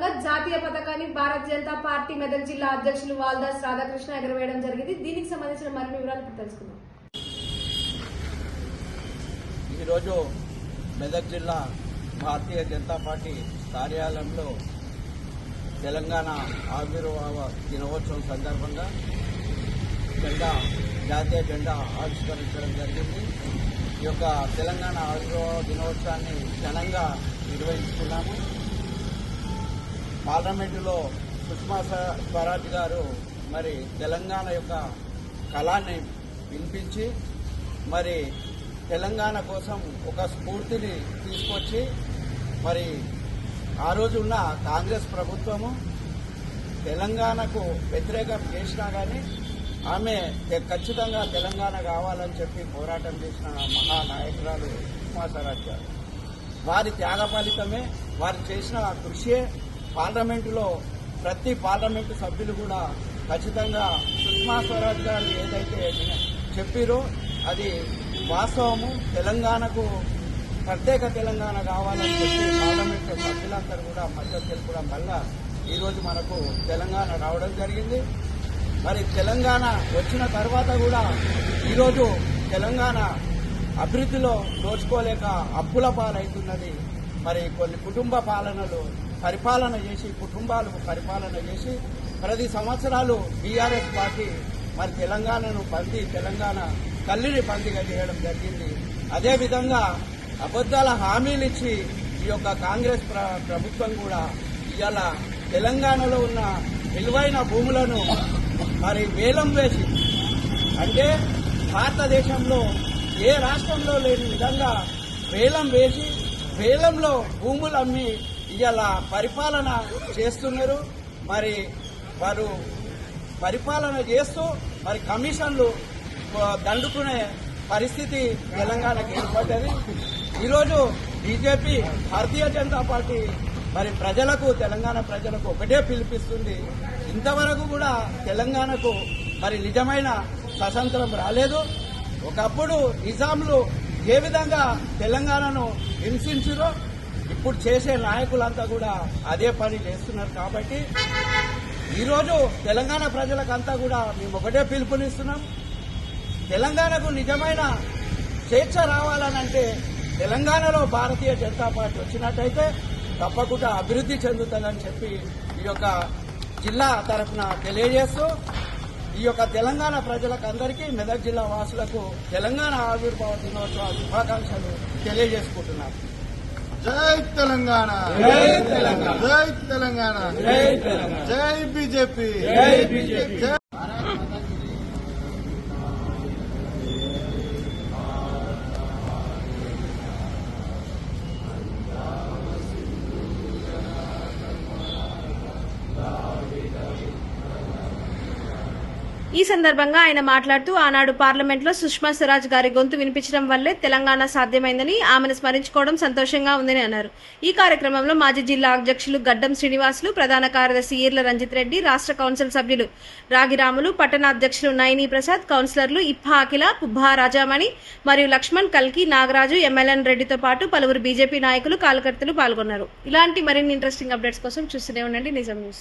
సందర్భంగా జాతీయ పతాకాన్ని భారతీయ జనతా పార్టీ మెదక్ జిల్లా అధ్యక్షులు వాల్దాస్ రాధాకృష్ణ ఎగరవేయడం జరిగింది. దీనికి సంబంధించిన మరిన్ని వివరాలు తెలుసుకుందాం. ఈరోజు మెదక్ జిల్లా భారతీయ జనతా పార్టీ కార్యాలయంలో తెలంగాణ ఆవిర్భావ దినోత్సవం సందర్భంగా జాతీయ జెండా ఆవిష్కరించడం జరిగింది. ఈ యొక్క తెలంగాణ ఆవిర్భావ దినోత్సవాన్ని ఘనంగా నిర్వహించుకున్నాము. పార్లమెంటులో సుష్మా స్వరాజ్ గారు మరి తెలంగాణ యొక్క కళాన్ని వినిపించి మరి తెలంగాణ కోసం ఒక స్ఫూర్తిని తీసుకొచ్చి మరి ఆ రోజు ఉన్న కాంగ్రెస్ ప్రభుత్వము తెలంగాణకు వ్యతిరేకం చేసినా కానీ ఆమె ఖచ్చితంగా తెలంగాణ కావాలని చెప్పి పోరాటం చేసిన మహానాయకురాలు సుష్మా స్వరాజ్ గారు. వారి త్యాగ ఫలితమే, వారు చేసిన కృషియే పార్లమెంటులో ప్రతి పార్లమెంటు సభ్యులు కూడా ఖచ్చితంగా సుష్మా స్వరాజ్ గారు ఏదైతే చెప్పారో అది వాస్తవము. తెలంగాణకు ప్రత్యేక తెలంగాణ కావాలని చెప్పి పార్లమెంటు సభ్యులందరూ కూడా మద్దతు తెలుపడం వల్ల ఈరోజు మనకు తెలంగాణ రావడం జరిగింది. మరి తెలంగాణ వచ్చిన తర్వాత కూడా ఈరోజు తెలంగాణ అభివృద్ధిలో నోచుకోలేక అప్పుల పాలవుతున్నది. మరి కొన్ని పరిపాలన చేసి కుటుంబాలు పరిపాలన చేసి ప్రతి సంవత్సరాలు బీఆర్ఎస్ పార్టీ మరి తెలంగాణను తెలంగాణ తల్లిని పందిగా చేయడం జరిగింది. అదేవిధంగా అబద్దాల హామీలు ఇచ్చి ఈ యొక్క కాంగ్రెస్ ప్రభుత్వం కూడా ఇవాళ తెలంగాణలో ఉన్న విలువైన భూములను మరి వేలం వేసి, అంటే భారతదేశంలో ఏ రాష్ట్రంలో లేని విధంగా వేలం వేసి వేలంలో భూములు అమ్మి ఇవాళ పరిపాలన చేస్తున్నారు. మరి వారు పరిపాలన చేస్తూ మరి కమిషన్లు దండుకునే పరిస్థితి తెలంగాణకు ఏర్పడ్డది. ఈరోజు బీజేపీ భారతీయ జనతా పార్టీ మరి తెలంగాణ ప్రజలకు ఒకటే పిలిపిస్తుంది. ఇంతవరకు కూడా తెలంగాణకు మరి నిజమైన స్వతంత్రం రాలేదు. ఒకప్పుడు నిజాంలు ఏ విధంగా తెలంగాణను హింసించారో ఇప్పుడు చేసే నాయకులంతా కూడా అదే పని చేస్తున్నారు. కాబట్టి ఈరోజు తెలంగాణ ప్రజలకంతా కూడా మేము ఒకటే పిలుపునిస్తున్నాం. తెలంగాణకు నిజమైన స్వేచ్ఛ రావాలనంటే తెలంగాణలో భారతీయ జనతా పార్టీ వచ్చినట్టయితే తప్పకుండా అభివృద్ధి చెందుతుందని చెప్పి ఈ యొక్క జిల్లా తరఫున తెలియజేస్తూ ఈ యొక్క తెలంగాణ ప్రజలకు అందరికీ మెదక్ జిల్లా వాసులకు తెలంగాణ ఆవిర్భావ దినోత్సవ శుభాకాంక్షలు తెలియజేసుకుంటున్నారు. జై తెలంగాణ, జై తెలంగాణ, జై తెలంగాణ, జై తెలంగాణ, జై బీజేపీ, జై బీజేపీ. ఈ సందర్భంగా ఆయన మాట్లాడుతూ ఆనాడు పార్లమెంట్లో సుష్మా స్వరాజ్ గారి గొంతు వినిపించడం వల్లే తెలంగాణ సాధ్యమైందని, ఆమెను స్మరించుకోవడం సంతోషంగా ఉందని అన్నారు. ఈ కార్యక్రమంలో మాజీ జిల్లా అధ్యక్షులు గడ్డం శ్రీనివాసులు, ప్రధాన కార్యదర్శి ఈర్ల రంజిత్ రెడ్డి, రాష్ట్ర కౌన్సిల్ సభ్యులు రాగిరాములు, పట్టణ అధ్యక్షులు నయనీ ప్రసాద్, కౌన్సిలర్లు ఇప్పా అఖిల, పుబ్బా రాజామణి మరియు లక్ష్మణ్, కల్కి, నాగరాజు, ఎంఎల్ఎన్ రెడ్డితో పాటు పలువురు బీజేపీ నాయకులు, కార్యకర్తలు పాల్గొన్నారు. ఇలాంటి మరిన్ని ఇంట్రెస్టింగ్ అప్డేట్స్ కోసం చూస్తూనే ఉండండి నిజం న్యూస్.